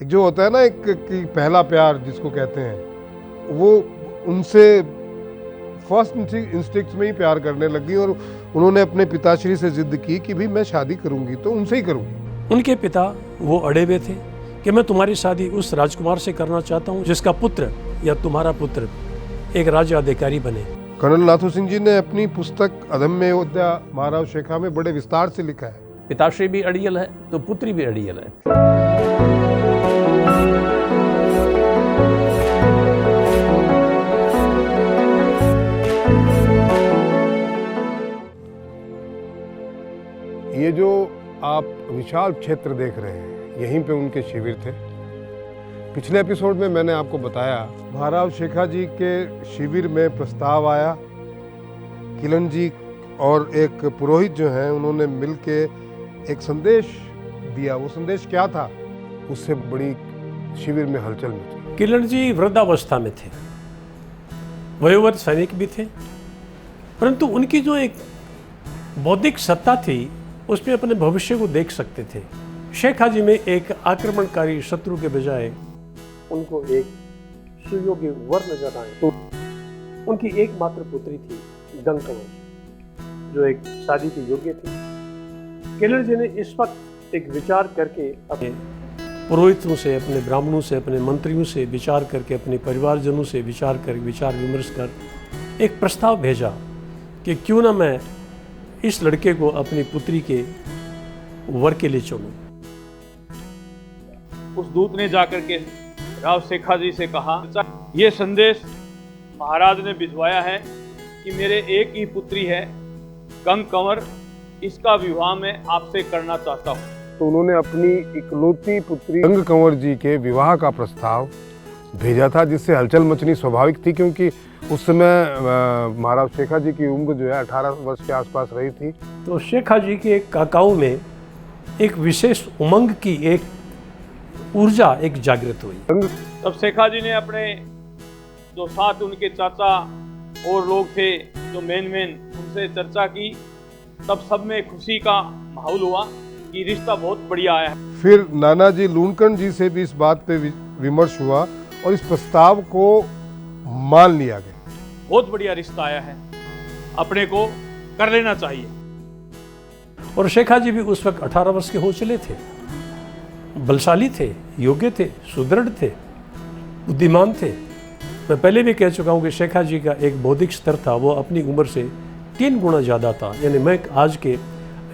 एक जो होता है ना एक कि पहला प्यार जिसको कहते हैं, वो उनसे फर्स्ट इंस्टिक्ट में ही प्यार करने लगी और उन्होंने अपने पिताश्री से जिद की कि भाई मैं शादी करूंगी तो उनसे ही करूंगी। उनके पिता वो अड़े हुए थे कि मैं तुम्हारी शादी उस राजकुमार से करना चाहता हूँ जिसका पुत्र या तुम्हारा पुत्र एक राज्य अधिकारी बने। कर्नल नाथू सिंह जी ने अपनी पुस्तक अदम्य योद्धा महाराव शेखा में बड़े विस्तार से लिखा है। पिताश्री भी अड़ियल है तो पुत्री भी अड़ियल है। ये जो आप विशाल क्षेत्र देख रहे हैं, यहीं पे उनके शिविर थे। पिछले एपिसोड में मैंने आपको बताया महाराव शेखा जी के शिविर में प्रस्ताव आया। किलन जी और एक पुरोहित जो हैं उन्होंने मिलके एक संदेश दिया। वो संदेश क्या था, उससे बड़ी शिविर में हलचल मची। किलन जी वृद्धावस्था में थे, वयोवृद्ध सैनिक भी थे, परंतु उनकी जो एक बौद्धिक सत्ता थी उसमें अपने भविष्य को देख सकते थे। शेखा जी में एक आक्रमणकारी शत्रु के बजाय उनको एक सुयोग्य वर नजर आए। तो उनकी एकमात्र पुत्री थी गंगकंवर, जो एक शादी के योग्य थी। किलन जी ने इस वक्त एक विचार करके अपने पुरोहितों से, अपने ब्राह्मणों से, अपने मंत्रियों से विचार करके, अपने परिवारजनों से विचार विमर्श कर एक प्रस्ताव भेजा कि क्यों ना मैं इस लड़के को अपनी पुत्री के वर के लिए चुनूं। उस दूत ने जाकर के राव शेखा जी से कहा, ये संदेश महाराज ने भिजवाया है कि मेरे एक ही पुत्री है गंगकंवर, इसका विवाह मैं आपसे करना चाहता हूँ। तो उन्होंने अपनी इकलौती पुत्री गंगकंवर जी के विवाह का प्रस्ताव भेजा था, जिससे हलचल मचनी स्वाभाविक थी, क्योंकि उस समय महाराज शेखा जी की उम्र जो है 18 वर्ष के आसपास रही थी। तो शेखा जी के काकाओं में एक विशेष उमंग की एक ऊर्जा एक जागृत हुई। तब शेखा जी ने अपने जो साथ उनके चाचा और लोग थे जो मेन उनसे चर्चा की। तब सब में खुशी का माहौल हुआ कि रिश्ता बहुत बढ़िया आया है। फिर नानाजी लूणकंड जी से भी इस बात पे विमर्श हुआ और इस प्रस्ताव को मान लिया गया। बहुत बढ़िया रिश्ता आया है, अपने को कर लेना चाहिए। और शेखा जी भी उस वक्त 18 वर्ष के हो चले थे, बलशाली थे, योग्य थे, सुदृढ़ थे, बुद्धिमान थे। मैं पहले भी कह चुका हूँ कि शेखा जी का एक बौद्धिक स्तर था, वो अपनी उम्र से 3 गुना ज़्यादा था। यानी मैं आज के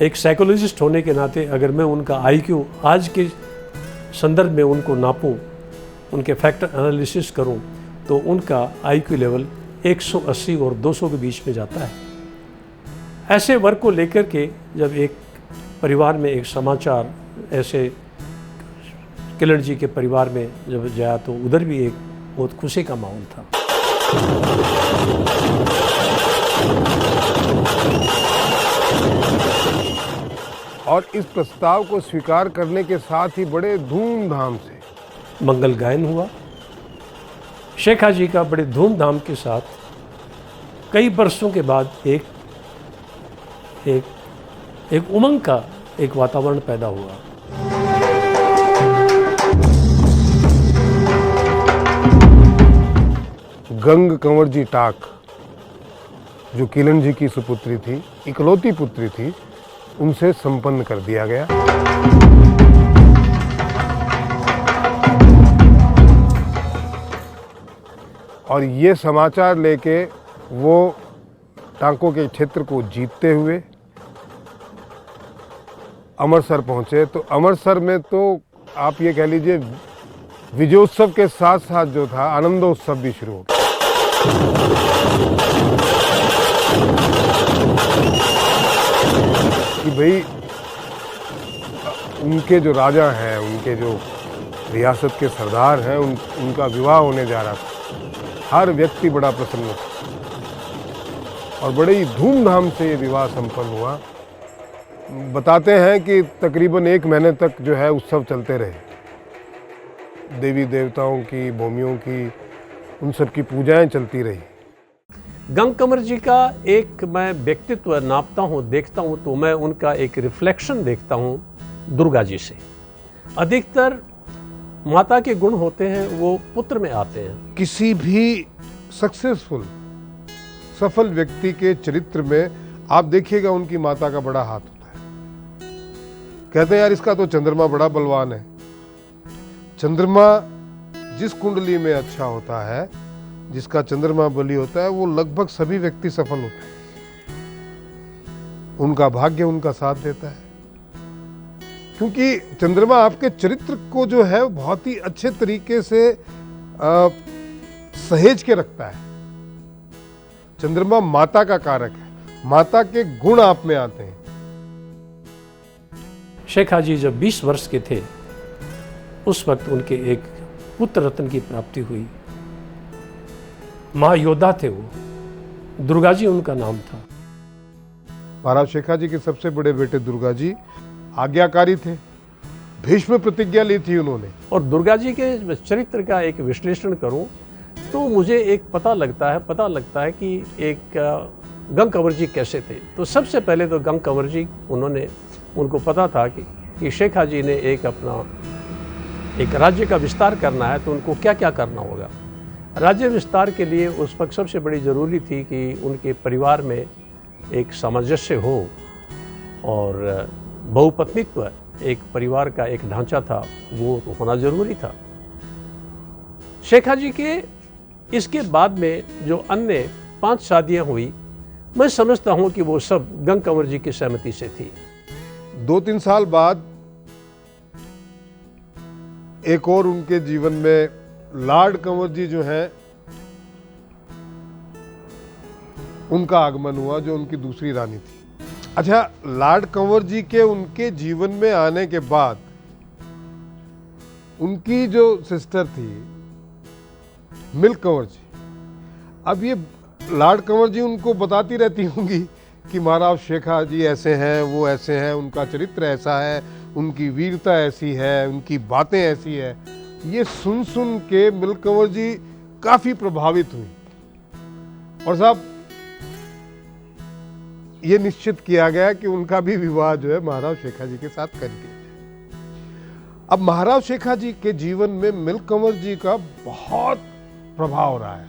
एक साइकोलॉजिस्ट होने के नाते अगर मैं उनका आईक्यू आज के संदर्भ में उनको नापूं, उनके फैक्टर एनालिसिस करूं, तो उनका आईक्यू लेवल 180 और 200 के बीच में जाता है। ऐसे वर्ग को लेकर के जब एक परिवार में एक समाचार ऐसे किलन जी के परिवार में जब जाया तो उधर भी एक बहुत खुशी का माहौल था। और इस प्रस्ताव को स्वीकार करने के साथ ही बड़े धूमधाम से मंगल गायन हुआ। शेखा जी का बड़े धूमधाम के साथ कई वर्षों के बाद एक उमंग का एक वातावरण पैदा हुआ। गंगकंवर जी टाक, जो किलन जी की सुपुत्री थी, इकलौती पुत्री थी, उनसे संपन्न कर दिया गया। और ये समाचार लेके वो टांकों के क्षेत्र को जीतते हुए अमृतसर पहुंचे। तो अमृतसर में तो आप ये कह लीजिए विजयोत्सव के साथ साथ जो था आनंदोत्सव भी शुरू हो गया। कि भाई उनके जो राजा हैं, उनके जो रियासत के सरदार हैं, उनका विवाह होने जा रहा था। हर व्यक्ति बड़ा प्रसन्न था और बड़े ही धूमधाम से ये विवाह संपन्न हुआ। बताते हैं कि तकरीबन 1 महीने तक जो है उत्सव चलते रहे। देवी देवताओं की, भूमियों की, उन सब की पूजाएं चलती रही। गंगकंवर जी का एक मैं व्यक्तित्व नापता हूँ, देखता हूँ, तो मैं उनका एक रिफ्लेक्शन देखता हूँ दुर्गा जी से। अधिकतर माता के गुण होते हैं वो पुत्र में आते हैं। किसी भी सक्सेसफुल सफल व्यक्ति के चरित्र में आप देखिएगा उनकी माता का बड़ा हाथ होता है। कहते हैं यार इसका तो चंद्रमा बड़ा बलवान है। चंद्रमा जिस कुंडली में अच्छा होता है, जिसका चंद्रमा बली होता है, वो लगभग सभी व्यक्ति सफल होते हैं। उनका भाग्य उनका साथ देता है, क्योंकि चंद्रमा आपके चरित्र को जो है बहुत ही अच्छे तरीके से सहेज के रखता है। चंद्रमा माता का कारक है, माता के गुण आप में आते हैं। शेख हाजी जब 20 वर्ष के थे उस वक्त उनके एक पुत्र रत्न की प्राप्ति हुई। महायोद्धा थे वो, दुर्गा जी उनका नाम था। महाराज शेखा जी के सबसे बड़े बेटे दुर्गा जी आज्ञाकारी थे, भीष्म प्रतिज्ञा ली थी उन्होंने। और दुर्गा जी के चरित्र का एक विश्लेषण करूं तो मुझे एक पता लगता है कि एक गंग कंवर जी कैसे थे। तो सबसे पहले तो गंग कंवर जी उनको पता था कि शेख हाजी ने एक राज्य का विस्तार करना है, तो उनको क्या क्या करना होगा। राज्य विस्तार के लिए उस वक्त सबसे बड़ी ज़रूरी थी कि उनके परिवार में एक सामंजस्य हो और बहुपत्नित्व एक परिवार का एक ढांचा था, वो होना ज़रूरी था। शेख हाजी के इसके बाद में जो अन्य 5 शादियां हुई, मैं समझता हूं कि वो सब गंग कंवर जी की सहमति से थी। 2-3 साल बाद एक और उनके जीवन में लार्ड कंवर जी जो हैं उनका आगमन हुआ, जो उनकी दूसरी रानी थी। अच्छा, लार्ड कंवर जी के उनके जीवन में आने के बाद उनकी जो सिस्टर थी मिल्क कंवर जी, अब ये लार्ड कंवर जी उनको बताती रहती होंगी कि महाराज शेखा जी ऐसे हैं, वो ऐसे हैं, उनका चरित्र ऐसा है, उनकी वीरता ऐसी है, उनकी बातें ऐसी है। ये सुन सुन के मिल्क कंवर जी काफी प्रभावित हुई और साहब ये निश्चित किया गया कि उनका भी विवाह जो है महाराज शेखा जी के साथ कर दिया जाए। अब महाराज शेखा जी के जीवन में मिल्क कंवर जी का बहुत प्रभाव रहा है,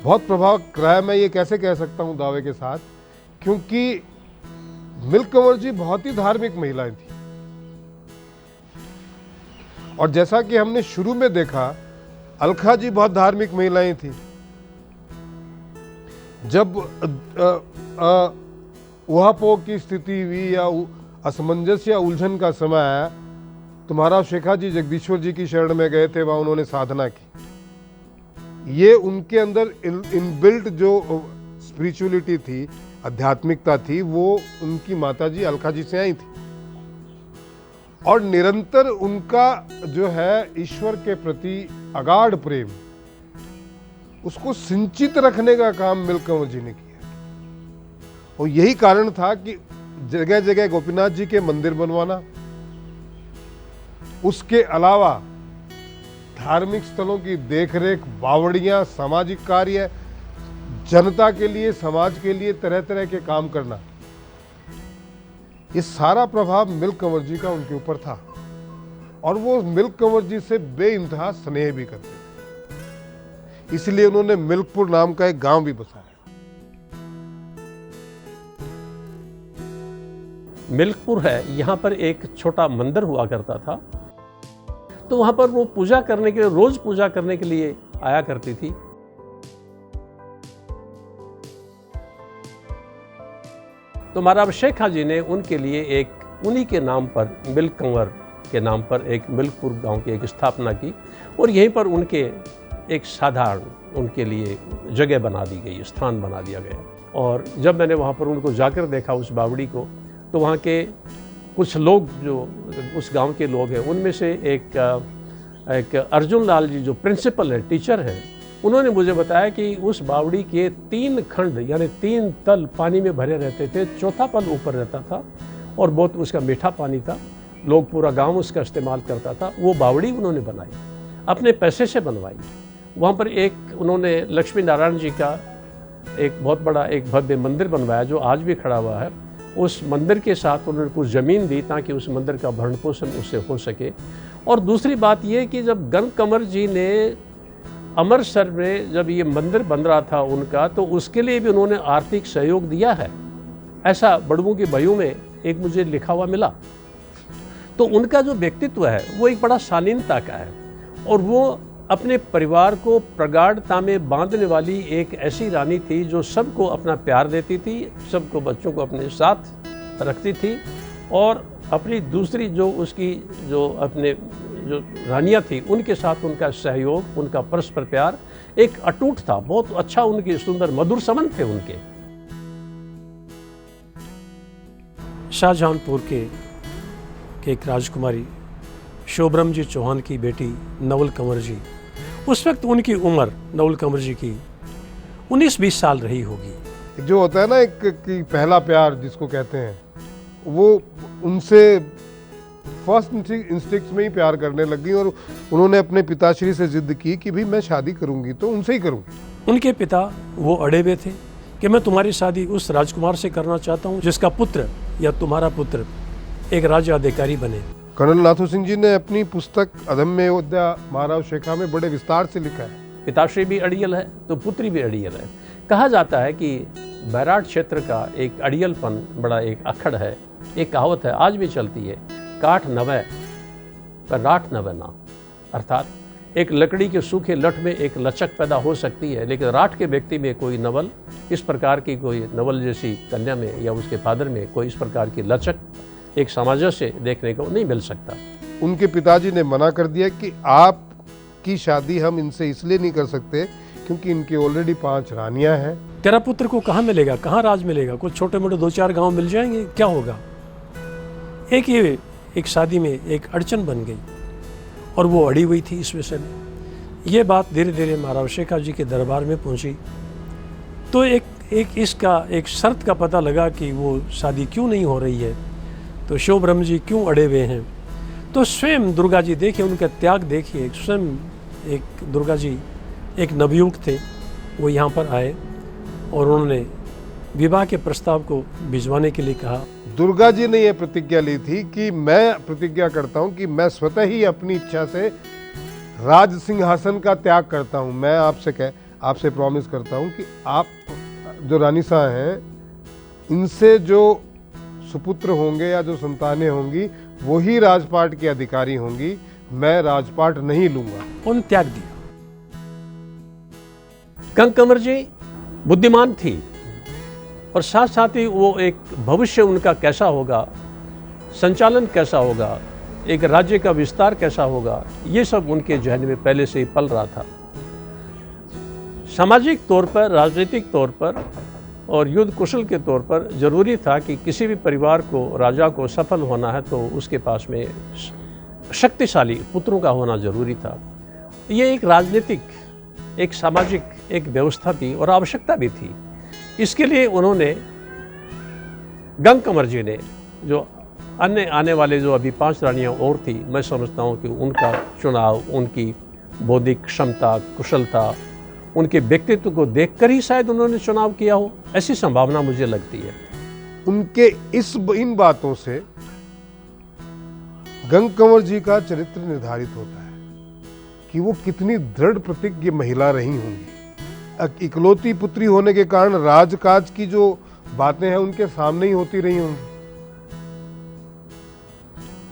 बहुत प्रभाव रहा है। मैं ये कैसे कह सकता हूं दावे के साथ, क्योंकि मिल्क कंवर जी बहुत ही धार्मिक महिलाएं थी और जैसा कि हमने शुरू में देखा, अलखा जी बहुत धार्मिक महिलाएं थी। जब उहापोह की स्थिति हुई या असमंजस या उलझन का समय आया, तो महाराज शेखा जी जगदीश्वर जी की शरण में गए थे, वहां उन्होंने साधना की। ये उनके अंदर इनबिल्ट जो स्पिरिचुअलिटी थी, आध्यात्मिकता थी, वो उनकी माताजी अलखा जी से आई थी और निरंतर उनका जो है ईश्वर के प्रति अगाध प्रेम, उसको सिंचित रखने का काम मिल्क कंवर जी ने किया। और यही कारण था कि जगह जगह गोपीनाथ जी के मंदिर बनवाना, उसके अलावा धार्मिक स्थलों की देखरेख, बावड़ियां, सामाजिक कार्य, जनता के लिए, समाज के लिए तरह तरह के काम करना, ये सारा प्रभाव मिल्क कंवर जी का उनके ऊपर था और वो मिल्क कंवर जी से बेइंतहा स्नेह भी करते थे। इसलिए उन्होंने मिल्कपुर नाम का एक गांव भी बसाया। मिल्कपुर है, यहाँ पर एक छोटा मंदिर हुआ करता था, तो वहाँ पर वो पूजा करने के लिए, रोज पूजा करने के लिए आया करती थी। तो महाराज शेखा जी ने उनके लिए एक उन्हीं के नाम पर, मिल्क कंवर के नाम पर एक मिल्कपुर गांव की एक स्थापना की और यहीं पर उनके एक साधारण उनके लिए जगह बना दी गई, स्थान बना दिया गया। और जब मैंने वहाँ पर उनको जाकर देखा उस बावड़ी को, तो वहाँ के कुछ लोग जो उस गांव के लोग हैं, उनमें से एक अर्जुन लाल जी जो प्रिंसिपल है, टीचर हैं, उन्होंने मुझे बताया कि उस बावड़ी के 3 खंड यानी 3 तल पानी में भरे रहते थे, चौथा पल ऊपर रहता था और बहुत उसका मीठा पानी था, लोग पूरा गांव उसका इस्तेमाल करता था। वो बावड़ी उन्होंने बनाई, अपने पैसे से बनवाई। वहाँ पर एक उन्होंने लक्ष्मी नारायण जी का एक बहुत बड़ा एक भव्य मंदिर बनवाया जो आज भी खड़ा हुआ है उस मंदिर के साथ उन्होंने कुछ ज़मीन दी ताकि उस मंदिर का भरण पोषण उससे हो सके। और दूसरी बात ये कि जब गंग कंवर जी ने अमृतसर में जब ये मंदिर बन रहा था उनका, तो उसके लिए भी उन्होंने आर्थिक सहयोग दिया है, ऐसा बड़बू के भाइयों में एक मुझे लिखा हुआ मिला। तो उनका जो व्यक्तित्व है वो एक बड़ा शालीनता का है और वो अपने परिवार को प्रगाढ़ता में बांधने वाली एक ऐसी रानी थी जो सबको अपना प्यार देती थी, सबको बच्चों को अपने साथ रखती थी और अपनी दूसरी जो उसकी जो अपने जो रानियाँ थी उनके साथ उनका सहयोग, उनका परस्पर प्यार एक अटूट था। बहुत अच्छा उनके सुंदर मधुर संबंध थे उनके। शाहजहांपुर के एक राजकुमारी शोभरम जी चौहान की बेटी नवल कंवर जी, उस वक्त उनकी उम्र नवल कंवर जी की 19-20 साल रही होगी। जो होता है ना एक कि पहला प्यार जिसको कहते हैं, वो उनसे फर्स्ट इंस्टिक्ट में ही प्यार करने लगी और उन्होंने अपने पिताश्री से जिद की कि भाई मैं शादी करूंगी तो उनसे ही करूंगी। उनके पिता वो अड़े हुए थे कि मैं तुम्हारी शादी उस राजकुमार से करना चाहता हूँ जिसका पुत्र या तुम्हारा पुत्र एक राज्य अधिकारी बने। कर्नल नाथू सिंह जी ने अपनी पुस्तक अदम्य योद्धा महाराव शेखा में बड़े विस्तार से लिखा है। पिताश्री भी अड़ियल है तो पुत्री भी अड़ियल है। कहा जाता है कि बैराट क्षेत्र का एक अड़ियलपन बड़ा एक अखड़ है। एक कहावत है आज भी चलती है, काठ नवै पर राठ नवै ना, अर्थात एक लकड़ी के सूखे लठ में एक लचक पैदा हो सकती है लेकिन राठ के व्यक्ति में कोई नवल, इस प्रकार की कोई नवल जैसी कन्या में या उसके फादर में कोई इस प्रकार की लचक एक सामंजस्य देखने को नहीं मिल सकता। उनके पिताजी ने मना कर दिया कि आपकी शादी हम इनसे इसलिए नहीं कर सकते क्योंकि इनकी ऑलरेडी 5 रानियां हैं। तेरा पुत्र को कहाँ मिलेगा, कहाँ राज मिलेगा, कुछ छोटे मोटे 2-4 गांव मिल जाएंगे, क्या होगा। एक शादी में एक अड़चन बन गई और वो अड़ी हुई थी इस विषय में। ये बात धीरे धीरे महाराव शेखा जी के दरबार में पहुंची तो इसका एक शर्त का पता लगा कि वो शादी क्यों नहीं हो रही है, तो शोभरम जी क्यों अड़े हुए हैं। तो स्वयं दुर्गा जी देखिए, उनका त्याग देखिए। स्वयं एक दुर्गा जी एक नवयुवक थे, वो यहाँ पर आए और उन्होंने विवाह के प्रस्ताव को भिजवाने के लिए कहा। दुर्गा जी ने यह प्रतिज्ञा ली थी कि मैं प्रतिज्ञा करता हूं कि मैं स्वतः ही अपनी इच्छा से राज सिंहासन का त्याग करता हूं। मैं आपसे प्रॉमिस करता हूं कि आप जो रानी साहब हैं इनसे जो सुपुत्र होंगे या जो संतानें होंगी वही राजपाट की अधिकारी होंगी, मैं राजपाट नहीं लूंगा। उन्होंने त्याग दिया। गंग कंवर जी बुद्धिमान थी और साथ साथ ही वो एक भविष्य उनका कैसा होगा, संचालन कैसा होगा, एक राज्य का विस्तार कैसा होगा, ये सब उनके जहन में पहले से ही पल रहा था। सामाजिक तौर पर, राजनीतिक तौर पर और युद्ध कुशल के तौर पर जरूरी था कि किसी भी परिवार को, राजा को सफल होना है तो उसके पास में शक्तिशाली पुत्रों का होना जरूरी था। ये एक राजनीतिक, एक सामाजिक एक व्यवस्था थी और आवश्यकता भी थी। इसके लिए उन्होंने गंग कंवर जी ने जो अन्य आने वाले जो अभी 5 रानियां और थी, मैं समझता हूं कि उनका चुनाव, उनकी बौद्धिक क्षमता, कुशलता, उनके व्यक्तित्व को देखकर ही शायद उन्होंने चुनाव किया हो, ऐसी संभावना मुझे लगती है। उनके इन बातों से गंग कंवर जी का चरित्र निर्धारित होता है कि वो कितनी दृढ़ प्रतिज्ञ महिला रही होंगी। इकलौती पुत्री होने के कारण राजकाज की जो बातें हैं उनके सामने ही होती रही होंगी,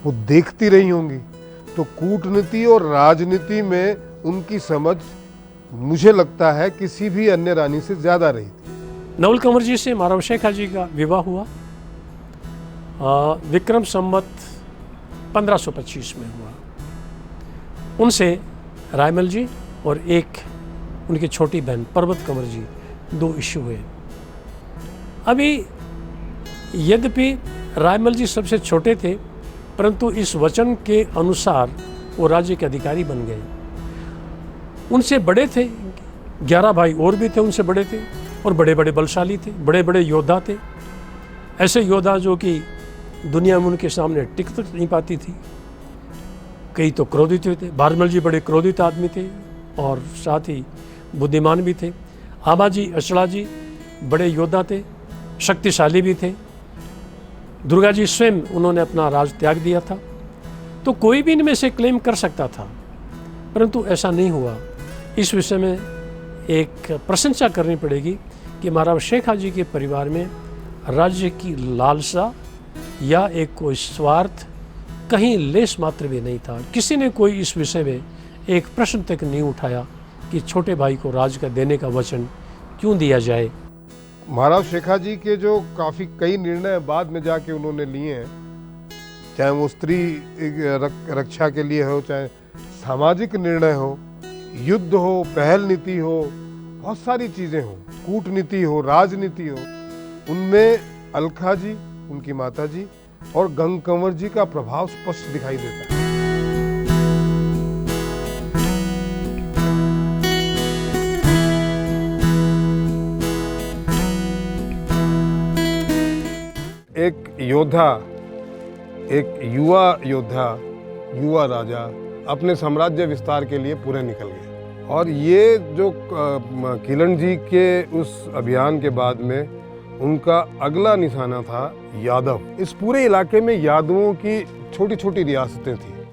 वो देखती रही होंगी। तो कूटनीति और राजनीति में उनकी समझ मुझे लगता है किसी भी अन्य रानी से ज्यादा रही थी। नवल कंवर जी से महाराव शेखा जी का विवाह हुआ विक्रम संवत 1525 में हुआ। उनसे रायमल जी और एक उनकी छोटी बहन पर्वत कंवर जी 2 इश्यू हुए। अभी यद्यपि रायमल जी सबसे छोटे थे, परंतु इस वचन के अनुसार वो राज्य के अधिकारी बन गए। उनसे बड़े थे 11 भाई और भी थे, उनसे बड़े थे और बड़े बड़े बलशाली थे, बड़े बड़े योद्धा थे। ऐसे योद्धा जो कि दुनिया में उनके सामने टिक तक नहीं पाती थी। कई तो क्रोधित थे। भारमल जी बड़े क्रोधित आदमी थे और साथ ही बुद्धिमान भी थे। आबाजी अचड़ा जी बड़े योद्धा थे, शक्तिशाली भी थे। दुर्गा जी स्वयं उन्होंने अपना राज त्याग दिया था। तो कोई भी इनमें से क्लेम कर सकता था, परंतु ऐसा नहीं हुआ। इस विषय में एक प्रशंसा करनी पड़ेगी कि महाराज शेख हाजी के परिवार में राज्य की लालसा या एक कोई स्वार्थ कहीं लेस मात्र भी नहीं था। किसी ने कोई इस विषय में एक प्रश्न तक नहीं उठाया कि छोटे भाई को राज का देने का वचन क्यों दिया जाए। महाराज शेखा जी के जो काफ़ी कई निर्णय बाद में जाके उन्होंने लिए हैं, चाहे वो स्त्री रक्षा के लिए हो, चाहे सामाजिक निर्णय हो, युद्ध हो, पहल नीति हो, बहुत सारी चीज़ें हो, कूटनीति हो, राजनीति हो, उनमें अलखा जी, उनकी माता जी और गंगकंवर जी का प्रभाव स्पष्ट दिखाई देता है। एक योद्धा, एक युवा योद्धा, युवा राजा अपने साम्राज्य विस्तार के लिए पूरे निकल गए। और ये जो किलन जी के उस अभियान के बाद में उनका अगला निशाना था यादव। इस पूरे इलाके में यादवों की छोटी छोटी रियासतें थी।